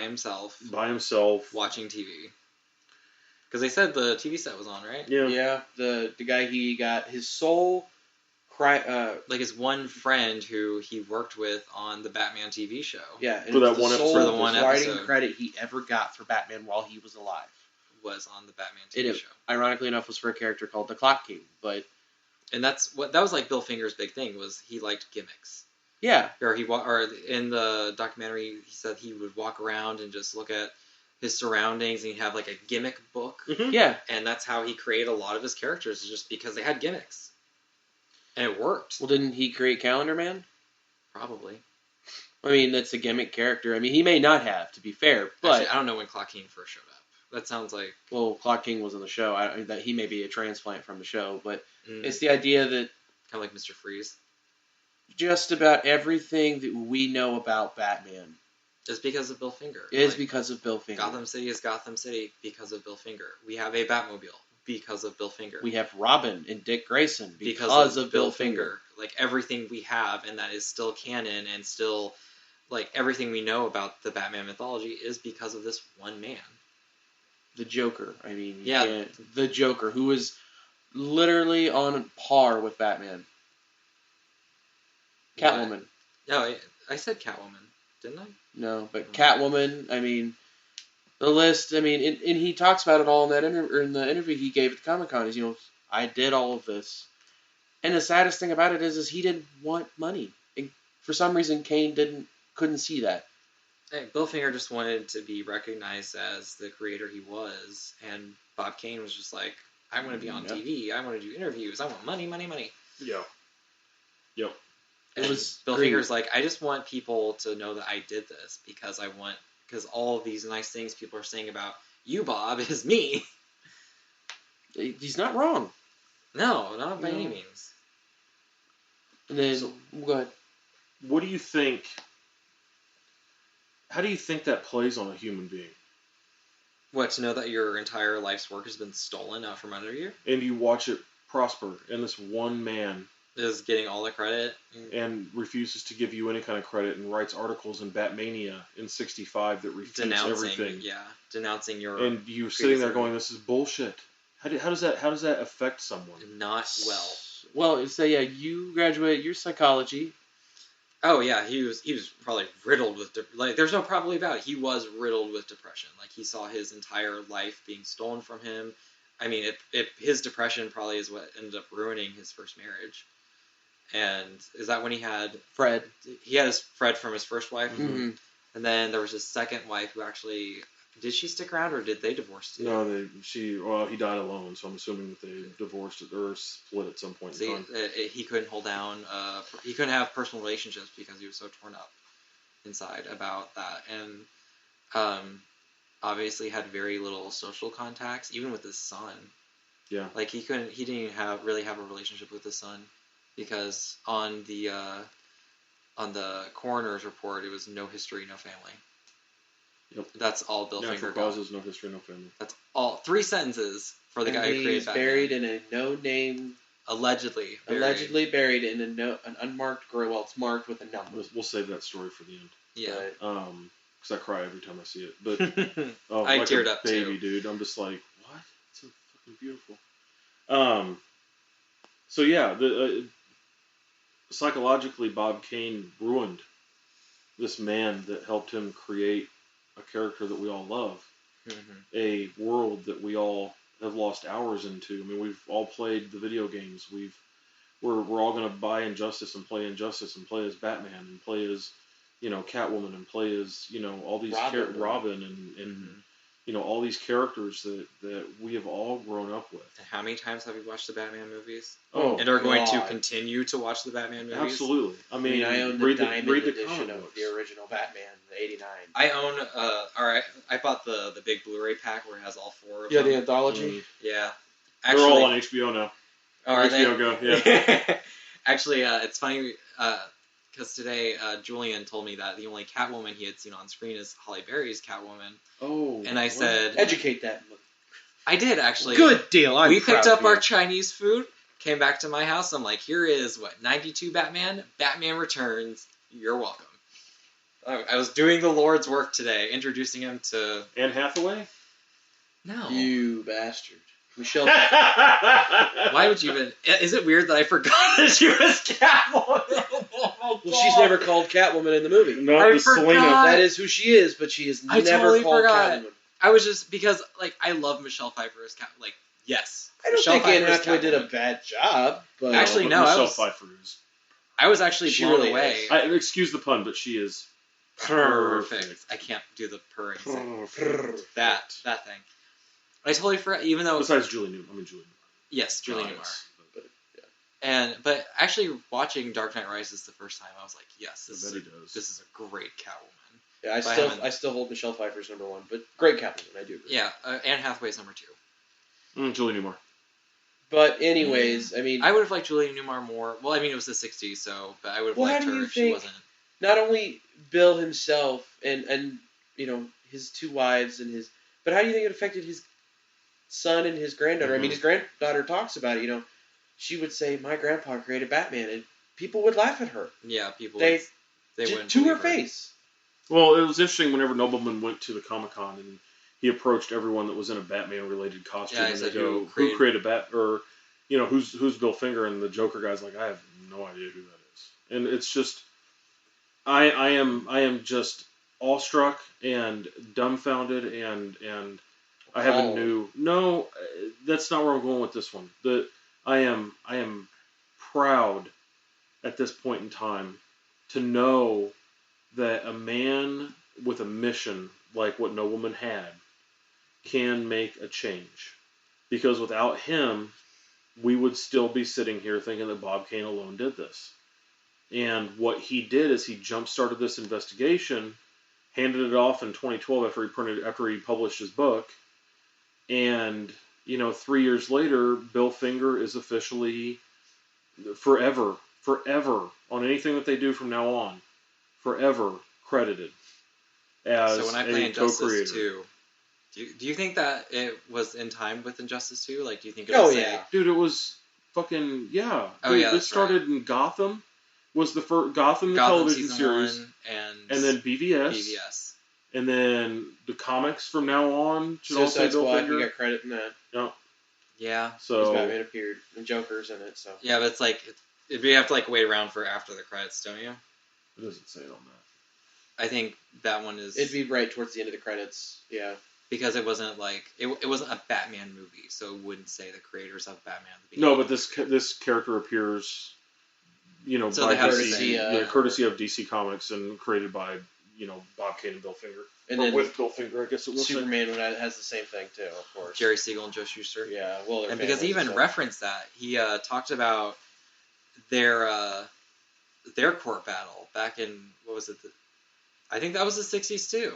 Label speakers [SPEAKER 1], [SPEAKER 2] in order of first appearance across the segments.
[SPEAKER 1] himself.
[SPEAKER 2] By himself.
[SPEAKER 1] Watching TV. Because they said the TV set was on, right?
[SPEAKER 2] Yeah.
[SPEAKER 3] Yeah. The guy, he got his sole
[SPEAKER 1] like his one friend who he worked with on the Batman TV show.
[SPEAKER 3] Yeah. And
[SPEAKER 2] For that
[SPEAKER 3] the
[SPEAKER 2] one
[SPEAKER 3] sole
[SPEAKER 2] episode.
[SPEAKER 1] For the one
[SPEAKER 3] writing
[SPEAKER 1] episode.
[SPEAKER 3] credit he ever got for Batman while he was alive.
[SPEAKER 1] Was on the Batman TV show.
[SPEAKER 3] Ironically enough, was for a character called the Clock King, but...
[SPEAKER 1] And that was like Bill Finger's big thing, was he liked gimmicks.
[SPEAKER 3] Yeah.
[SPEAKER 1] Or in the documentary, he said he would walk around and just look at his surroundings, and he'd have like a gimmick book.
[SPEAKER 2] Mm-hmm.
[SPEAKER 3] Yeah.
[SPEAKER 1] And that's how he created a lot of his characters, just because they had gimmicks. And it worked.
[SPEAKER 3] Well, didn't he create Calendar Man?
[SPEAKER 1] Probably.
[SPEAKER 3] I mean, that's a gimmick character. I mean, he may not have, to be fair, but...
[SPEAKER 1] Actually, I don't know when Clock King first showed up. That sounds like...
[SPEAKER 3] Well, Clock King was on the show. That he may be a transplant from the show, but
[SPEAKER 1] Mm.
[SPEAKER 3] it's the idea that
[SPEAKER 1] Kind of like Mr. Freeze.
[SPEAKER 3] just about everything that we know about Batman
[SPEAKER 1] Just because of Bill Finger.
[SPEAKER 3] is
[SPEAKER 1] Like,
[SPEAKER 3] because of Bill Finger.
[SPEAKER 1] Gotham City is Gotham City because of Bill Finger. We have a Batmobile because of Bill Finger.
[SPEAKER 3] We have Robin and Dick Grayson because of Bill Finger.
[SPEAKER 1] Like, everything we have, and that is still canon, and still, like, everything we know about the Batman mythology is because of this one man.
[SPEAKER 3] The Joker. I mean,
[SPEAKER 1] Yeah.
[SPEAKER 3] the Joker, who is literally on par with Batman. Catwoman.
[SPEAKER 1] No, I said Catwoman, didn't I?
[SPEAKER 3] No, but Catwoman, I mean, the list, I mean, and he talks about it all in that in the interview he gave at Comic-Con, is, I did all of this. And the saddest thing about it is he didn't want money. And for some reason, Kane couldn't see that.
[SPEAKER 1] Hey, Bill Finger just wanted to be recognized as the creator he was, and Bob Kane was just like, I want to be on TV, I want to do interviews, I want money, money, money.
[SPEAKER 2] Yeah. Yep.
[SPEAKER 1] It was Bill Finger's like, I just want people to know that I did this because all of these nice things people are saying about you, Bob, is me.
[SPEAKER 3] He's not wrong.
[SPEAKER 1] No, not by any means.
[SPEAKER 3] And then, go ahead.
[SPEAKER 2] What do you think? How do you think that plays on a human being?
[SPEAKER 1] What, to know that your entire life's work has been stolen out from under you?
[SPEAKER 2] And you watch it prosper, and this one man
[SPEAKER 1] is getting all the credit
[SPEAKER 2] and refuses to give you any kind of credit, and writes articles in Batmania in '65 that refutes everything.
[SPEAKER 1] Yeah, denouncing your.
[SPEAKER 2] And you're sitting there going, "This is bullshit." How does that affect someone?
[SPEAKER 1] Not well.
[SPEAKER 3] Well, so yeah, you graduated your psychology.
[SPEAKER 1] Oh yeah, he was probably riddled with there's no probably about it. He was riddled with depression. Like, he saw his entire life being stolen from him. I mean, his depression probably is what ended up ruining his first marriage. And is that when he had
[SPEAKER 3] Fred?
[SPEAKER 1] He had Fred from his first wife,
[SPEAKER 3] mm-hmm.
[SPEAKER 1] And then there was his second wife who actually. Did she stick around, or did they divorce too?
[SPEAKER 2] No, he died alone, so I'm assuming that they divorced or split at some point in time.
[SPEAKER 1] He couldn't hold down, he couldn't have personal relationships because he was so torn up inside about that. And obviously had very little social contacts, even with his son.
[SPEAKER 2] Yeah.
[SPEAKER 1] Like, he didn't even really have a relationship with his son, because on the coroner's report, it was no history, no family.
[SPEAKER 2] Yep.
[SPEAKER 1] That's all Bill Finger
[SPEAKER 2] Natural
[SPEAKER 1] got.
[SPEAKER 2] causes, no history, no family.
[SPEAKER 1] That's all. 3 sentences for the guy who created Batman.
[SPEAKER 3] He's buried in a no-name...
[SPEAKER 1] Allegedly
[SPEAKER 3] buried in an unmarked grave. Well, it's marked with a number.
[SPEAKER 2] We'll save that story for the end.
[SPEAKER 1] Yeah.
[SPEAKER 2] Because I cry every time I see it. But
[SPEAKER 1] I
[SPEAKER 2] like
[SPEAKER 1] teared
[SPEAKER 2] a
[SPEAKER 1] up
[SPEAKER 2] baby,
[SPEAKER 1] too.
[SPEAKER 2] dude. I'm just like, what? It's so fucking beautiful. So yeah, psychologically, Bob Kane ruined this man that helped him create a character that we all love, a world that we all have lost hours into. I mean, we've all played the video games. We're all gonna buy Injustice and play as Batman and play as, Catwoman and play as, all these Robin and all these characters that we have all grown up with.
[SPEAKER 1] How many times have you watched the Batman movies?
[SPEAKER 2] Oh,
[SPEAKER 1] and are going to continue to watch the Batman movies?
[SPEAKER 2] Absolutely. I mean,
[SPEAKER 3] I own the Diamond edition of
[SPEAKER 2] books.
[SPEAKER 3] the original Batman, the '89.
[SPEAKER 1] I own. Alright, I bought the big Blu-ray pack where it has all 4 of them.
[SPEAKER 3] Yeah, the anthology.
[SPEAKER 1] Yeah.
[SPEAKER 2] They're all on HBO now.
[SPEAKER 1] Oh, are
[SPEAKER 2] HBO
[SPEAKER 1] they?
[SPEAKER 2] Go. Yeah.
[SPEAKER 1] Actually, it's funny because today Julian told me that the only Catwoman he had seen on screen is Halle Berry's Catwoman.
[SPEAKER 2] Oh.
[SPEAKER 1] And I said,
[SPEAKER 3] educate that.
[SPEAKER 1] I did actually.
[SPEAKER 3] Good deal.
[SPEAKER 1] We picked up our Chinese food, came back to my house. I'm like, here is 92 Batman. Batman Returns. You're welcome. I was doing the Lord's work today, introducing him to...
[SPEAKER 2] Anne Hathaway?
[SPEAKER 1] No.
[SPEAKER 3] You bastard. Michelle.
[SPEAKER 1] Why would you even... Is it weird that I forgot that she was Catwoman?
[SPEAKER 3] Well, she's never called Catwoman in the movie.
[SPEAKER 2] No,
[SPEAKER 1] I
[SPEAKER 2] the
[SPEAKER 1] forgot.
[SPEAKER 2] Selena.
[SPEAKER 3] That is who she is, but she is
[SPEAKER 1] I
[SPEAKER 3] never
[SPEAKER 1] totally
[SPEAKER 3] called
[SPEAKER 1] forgot.
[SPEAKER 3] Catwoman.
[SPEAKER 1] I was just... Because, like, I love Michelle Pfeiffer as Cat... Like, yes.
[SPEAKER 3] I don't
[SPEAKER 1] Michelle
[SPEAKER 3] think Anne
[SPEAKER 1] Pfeiffer as
[SPEAKER 3] Hathaway did a
[SPEAKER 1] Catwoman.
[SPEAKER 3] bad job, but
[SPEAKER 1] Actually,
[SPEAKER 2] but
[SPEAKER 1] no, I
[SPEAKER 2] Michelle
[SPEAKER 1] was-
[SPEAKER 2] Pfeiffer is.
[SPEAKER 1] I was actually
[SPEAKER 3] She
[SPEAKER 1] blown
[SPEAKER 3] really
[SPEAKER 1] away.
[SPEAKER 3] is.
[SPEAKER 2] Excuse the pun, but she is
[SPEAKER 1] Perfect. I can't do the purring thing. That thing. I totally forgot, even though...
[SPEAKER 2] Besides Julie Newmar.
[SPEAKER 1] Yes, Julie Newmar.
[SPEAKER 2] But
[SPEAKER 1] But actually watching Dark Knight Rises the first time, I was like, yes,
[SPEAKER 2] I bet he does.
[SPEAKER 1] this is a great Catwoman.
[SPEAKER 3] yeah,
[SPEAKER 1] haven't-
[SPEAKER 3] I still hold Michelle Pfeiffer's number one, but great Catwoman, I do agree.
[SPEAKER 1] Yeah, Anne Hathaway's number 2.
[SPEAKER 2] Julie Newmar.
[SPEAKER 3] But anyways, I mean,
[SPEAKER 1] I would have liked Julie Newmar more. Well, I mean, it was the 60s, so... But I would have
[SPEAKER 3] Well,
[SPEAKER 1] liked
[SPEAKER 3] how do
[SPEAKER 1] her
[SPEAKER 3] you
[SPEAKER 1] if she
[SPEAKER 3] think-
[SPEAKER 1] wasn't...
[SPEAKER 3] not only Bill himself and you know his 2 wives and his, but how do you think it affected his son and his granddaughter? I mean, his granddaughter talks about it. You know, she would say, "My grandpa created Batman," and people would laugh at her.
[SPEAKER 1] Yeah, people...
[SPEAKER 3] They
[SPEAKER 1] wouldn't
[SPEAKER 3] to her
[SPEAKER 1] believe
[SPEAKER 3] face.
[SPEAKER 2] Well, it was interesting whenever Nobleman went to the Comic-Con and he approached everyone that was in a Batman-related costume,
[SPEAKER 1] Yeah, he
[SPEAKER 2] and
[SPEAKER 1] said,
[SPEAKER 2] they go,
[SPEAKER 1] "Who created
[SPEAKER 2] Bat?" Or, you know, who's Bill Finger? And the Joker guy's like, "I have no idea who that is." And it's just, I am just awestruck and dumbfounded, and I have a new... No, that's not where I'm going with this one. I am proud at this point in time to know that a man with a mission like what Nobleman had can make a change. Because without him, we would still be sitting here thinking that Bob Kane alone did this. And what he did is he jump-started this investigation, handed it off in 2012 after he published his book, and 3 years later, Bill Finger is officially forever on anything that they do from now on, forever credited as
[SPEAKER 1] So when I
[SPEAKER 2] a
[SPEAKER 1] play Injustice
[SPEAKER 2] co-creator.
[SPEAKER 1] 2, do you think that it was in time with Injustice 2? Like, do you think it
[SPEAKER 3] Oh,
[SPEAKER 1] was
[SPEAKER 3] yeah.
[SPEAKER 2] Dude, it was fucking yeah.
[SPEAKER 1] Oh,
[SPEAKER 2] Dude,
[SPEAKER 1] yeah,
[SPEAKER 2] this
[SPEAKER 1] that's right.
[SPEAKER 2] started in Gotham. Was the first Gotham the
[SPEAKER 1] Gotham
[SPEAKER 2] television
[SPEAKER 1] season
[SPEAKER 2] series,
[SPEAKER 1] 1
[SPEAKER 2] and then BVS,
[SPEAKER 1] BVS.
[SPEAKER 2] and then the comics from now on should all say
[SPEAKER 3] Suicide
[SPEAKER 2] Bill
[SPEAKER 3] Squad,
[SPEAKER 2] Finger.
[SPEAKER 3] you got credit in that.
[SPEAKER 1] Yeah.
[SPEAKER 3] Because
[SPEAKER 2] So
[SPEAKER 3] Batman appeared and Joker's in it, so.
[SPEAKER 1] Yeah, but it's like, you have to like wait around for after the credits, don't you?
[SPEAKER 2] it doesn't say it on that.
[SPEAKER 1] I think that one is...
[SPEAKER 3] It'd be right towards the end of the credits, yeah.
[SPEAKER 1] because it wasn't like... It wasn't a Batman movie, so it wouldn't say the creators of Batman at the beginning.
[SPEAKER 2] No, but this character appears,
[SPEAKER 1] So
[SPEAKER 2] by
[SPEAKER 1] they have to
[SPEAKER 2] DC,
[SPEAKER 1] say,
[SPEAKER 2] courtesy of DC Comics and created by Bob Kane and Bill Finger.
[SPEAKER 3] And
[SPEAKER 2] Or
[SPEAKER 3] then
[SPEAKER 2] with Bill Finger, I guess it will say.
[SPEAKER 3] Superman has the same thing, too, of course.
[SPEAKER 1] Jerry Siegel and Joe Shuster.
[SPEAKER 3] Yeah, well, they're
[SPEAKER 1] And because he
[SPEAKER 3] families
[SPEAKER 1] even
[SPEAKER 3] and stuff.
[SPEAKER 1] referenced that, he talked about their court battle back in, what was it? I think that was the 60s too.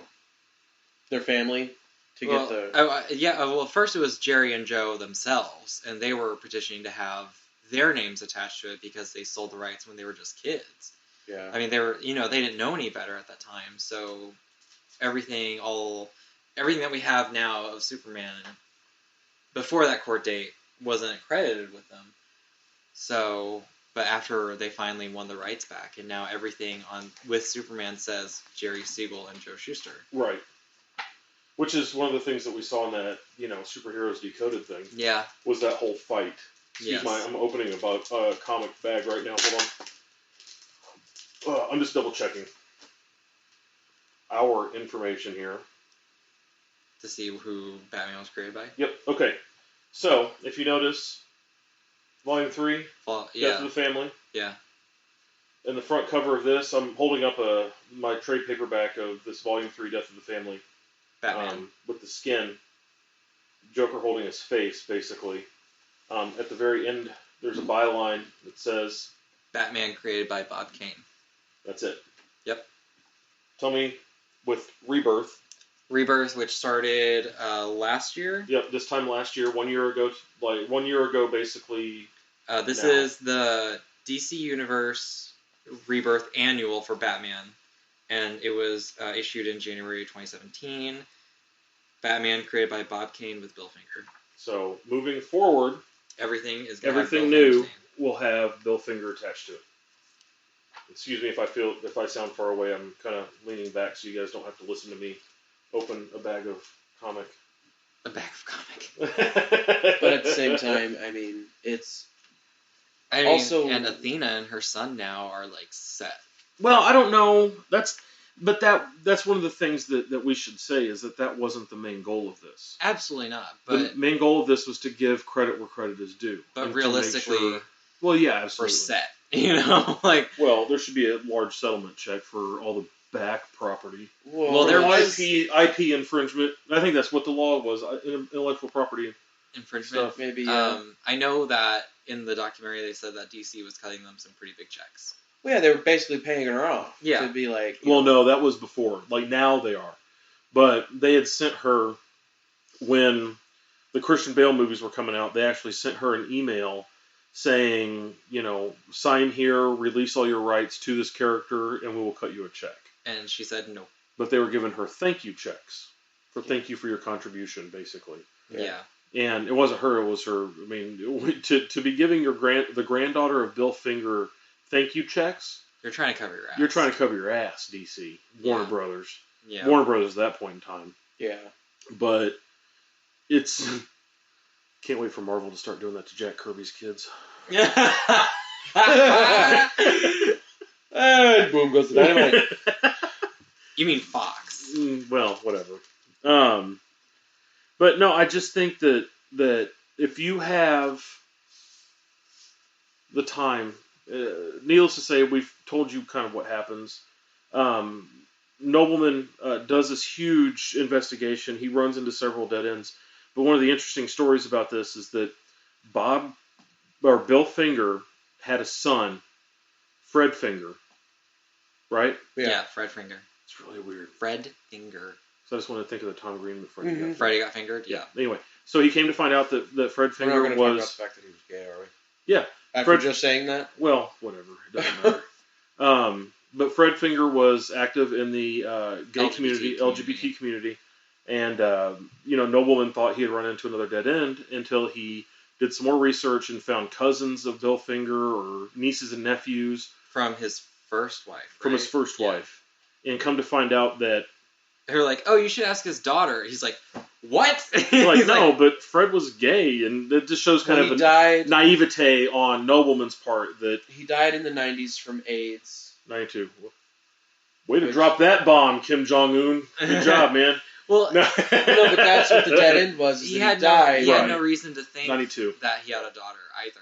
[SPEAKER 3] Their family to
[SPEAKER 1] Well,
[SPEAKER 3] get the...
[SPEAKER 1] well, first it was Jerry and Joe themselves, and they were petitioning to have their names attached to it because they sold the rights when they were just kids.
[SPEAKER 3] Yeah.
[SPEAKER 1] I mean, they were, they didn't know any better at that time, so everything that we have now of Superman before that court date wasn't credited with them. So, but after they finally won the rights back, and now everything with Superman says Jerry Siegel and Joe Shuster.
[SPEAKER 2] Right. Which is one of the things that we saw in that, Superheroes Decoded thing,
[SPEAKER 1] Yeah.
[SPEAKER 2] was that whole fight.
[SPEAKER 1] Yes.
[SPEAKER 2] I'm opening a comic bag right now. Hold on. I'm just double checking our information here.
[SPEAKER 1] To see who Batman was created by.
[SPEAKER 2] Yep. Okay. So if you notice, Volume 3,
[SPEAKER 1] Well,
[SPEAKER 2] Death
[SPEAKER 1] yeah.
[SPEAKER 2] of the Family.
[SPEAKER 1] Yeah.
[SPEAKER 2] And the front cover of this, I'm holding up my trade paperback of this Volume 3, Death of the Family.
[SPEAKER 1] Batman.
[SPEAKER 2] With the skin. Joker holding his face, basically. At the very end, there's a byline that says,
[SPEAKER 1] Batman created by Bob Kane.
[SPEAKER 2] that's it.
[SPEAKER 1] Yep.
[SPEAKER 2] Tell me, with Rebirth.
[SPEAKER 1] Rebirth, which started last year.
[SPEAKER 2] Yep, this time last year, 1 year ago, basically.
[SPEAKER 1] This
[SPEAKER 2] now.
[SPEAKER 1] is the DC Universe Rebirth annual for Batman, and it was issued in January 2017. Batman created by Bob Kane with Bill Finger.
[SPEAKER 2] So, moving forward,
[SPEAKER 1] Everything is gonna have
[SPEAKER 2] everything
[SPEAKER 1] Bill Finger's
[SPEAKER 2] new
[SPEAKER 1] name.
[SPEAKER 2] will have Bill Finger attached to it. Excuse me if I sound far away. I'm kind of leaning back so you guys don't have to listen to me open a bag of comic.
[SPEAKER 1] A bag of comic.
[SPEAKER 3] But at the same time, I mean, it's
[SPEAKER 1] also, and Athena and her son now are like set.
[SPEAKER 2] Well, I don't know. That's one of the things that we should say is that wasn't the main goal of this.
[SPEAKER 1] Absolutely not. But
[SPEAKER 2] the main goal of this was to give credit where credit is due.
[SPEAKER 1] But realistically,
[SPEAKER 2] well, yeah, absolutely.
[SPEAKER 1] We're set. You know, like,
[SPEAKER 2] well, there should be a large settlement check for all the back property.
[SPEAKER 1] Well, there was
[SPEAKER 2] IP infringement. I think that's what the law was. Intellectual property
[SPEAKER 1] infringement.
[SPEAKER 2] Stuff.
[SPEAKER 3] Maybe.
[SPEAKER 1] I know that in the documentary they said that DC was cutting them some pretty big checks.
[SPEAKER 3] Well, yeah, they were basically paying her off.
[SPEAKER 1] Yeah.
[SPEAKER 3] To be like.
[SPEAKER 2] Well, no, that was before. Like now they are, but they had sent her when the Christian Bale movies were coming out. They actually sent her an email saying, sign here, release all your rights to this character, and we will cut you a check.
[SPEAKER 1] And she said no.
[SPEAKER 2] But they were giving her thank you checks thank you for your contribution, basically.
[SPEAKER 1] Yeah.
[SPEAKER 2] And it wasn't her; it was her. I mean, to be giving the granddaughter of Bill Finger thank you checks.
[SPEAKER 1] You're trying to cover your ass.
[SPEAKER 2] You're trying to cover your ass, DC. Warner Brothers.
[SPEAKER 1] Yeah.
[SPEAKER 2] Warner Brothers at that point in time.
[SPEAKER 3] Yeah.
[SPEAKER 2] But it's. Can't wait for Marvel to start doing that to Jack Kirby's kids.
[SPEAKER 3] And boom goes the dynamite.
[SPEAKER 1] You mean Fox?
[SPEAKER 2] Well, whatever. But no, I just think that if you have the time, needless to say, we've told you kind of what happens. Nobleman does this huge investigation. He runs into several dead ends. But one of the interesting stories about this is that Bill Finger had a son, Fred Finger, right?
[SPEAKER 1] Yeah, Fred Finger.
[SPEAKER 2] It's really weird.
[SPEAKER 1] Fred Finger.
[SPEAKER 2] So I just want to think of the Tom Green before you got
[SPEAKER 1] Freddie got fingered? Yeah.
[SPEAKER 2] Anyway, so he came to find out that Fred Finger
[SPEAKER 3] We're not going to
[SPEAKER 2] was...
[SPEAKER 3] talk about the fact that he was gay, are we?
[SPEAKER 2] Yeah.
[SPEAKER 3] After just saying that?
[SPEAKER 2] Well, whatever. It doesn't matter. But Fred Finger was active in the gay LGBT community. And, Nobleman thought he had run into another dead end until he did some more research and found cousins of Bill Finger or nieces and nephews.
[SPEAKER 1] From his first wife, right?
[SPEAKER 2] From his first wife. And come to find out that...
[SPEAKER 1] They're like, oh, you should ask his daughter. He's like, what?
[SPEAKER 2] Like, no, but Fred was gay, and it just shows kind of a naivete on Nobleman's part that...
[SPEAKER 3] He died in the 90s from AIDS.
[SPEAKER 2] 92. Way to drop that bomb, Kim Jong-un. Good job, man.
[SPEAKER 1] Well,
[SPEAKER 3] no, but that's what the dead end was.
[SPEAKER 1] He had no reason to think
[SPEAKER 2] 92.
[SPEAKER 1] That he had a daughter either.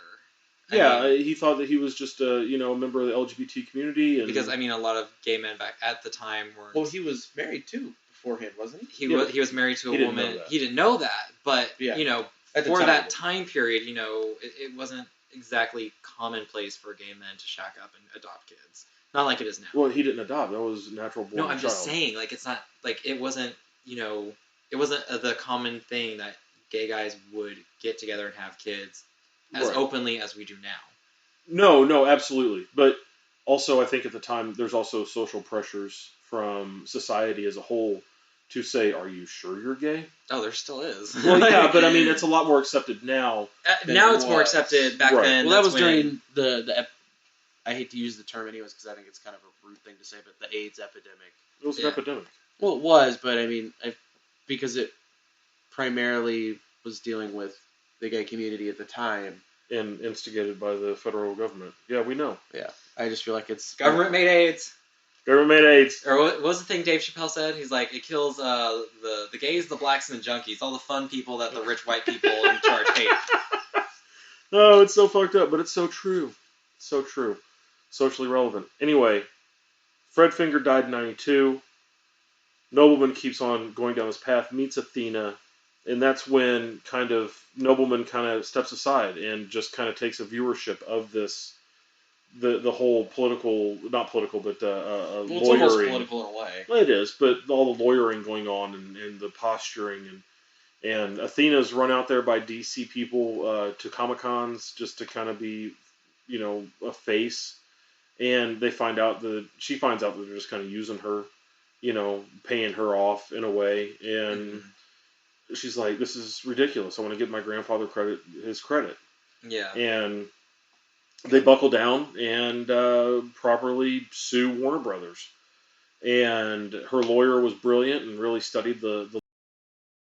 [SPEAKER 2] He thought that he was just a member of the LGBT community, and
[SPEAKER 1] because a lot of gay men back at the time weren't.
[SPEAKER 3] Well, he was married too beforehand, wasn't he?
[SPEAKER 1] He was married to a woman. He didn't know that, but for that time period, it wasn't exactly commonplace for gay men to shack up and adopt kids. Not like it is now.
[SPEAKER 2] Well, he didn't adopt. That was natural born.
[SPEAKER 1] No, I'm just saying, like, it's not like it wasn't. It wasn't the common thing that gay guys would get together and have kids as openly as we do now.
[SPEAKER 2] No, absolutely. But also, I think at the time, there's also social pressures from society as a whole to say, are you sure you're gay?
[SPEAKER 1] Oh, there still is.
[SPEAKER 2] Well, yeah, but it's a lot more accepted now.
[SPEAKER 1] Now it's more accepted. Back then,
[SPEAKER 3] well, that was during the I hate to use the term anyways because I think it's kind of a rude thing to say, but the AIDS epidemic.
[SPEAKER 2] It was an epidemic.
[SPEAKER 3] Well, it was, but because it primarily was dealing with the gay community at the time.
[SPEAKER 2] And instigated by the federal government. Yeah, we know.
[SPEAKER 3] Yeah. I just feel like it's...
[SPEAKER 1] Government-made AIDS.
[SPEAKER 2] Government-made AIDS.
[SPEAKER 1] Or what was the thing Dave Chappelle said? He's like, it kills the gays, the blacks, and the junkies. All the fun people that the rich white people in charge hate.
[SPEAKER 2] Oh, it's so fucked up, but it's so true. It's so true. Socially relevant. Anyway, Fred Finger died in 92. Nobleman keeps on going down this path, meets Athena, and that's when Nobleman steps aside and just kind of takes a viewership of this, the whole political, not political, but lawyering.
[SPEAKER 3] It's almost political in a way.
[SPEAKER 2] Well, it is, but all the lawyering going on and the posturing and Athena's run out there by DC people to Comic-Cons just to kind of be, a face, and she finds out that they're just kind of using her. Paying her off in a way, and she's like, "This is ridiculous. I want to give my grandfather his credit."
[SPEAKER 1] Yeah.
[SPEAKER 2] And they buckle down and properly sue Warner Brothers. And her lawyer was brilliant and really studied the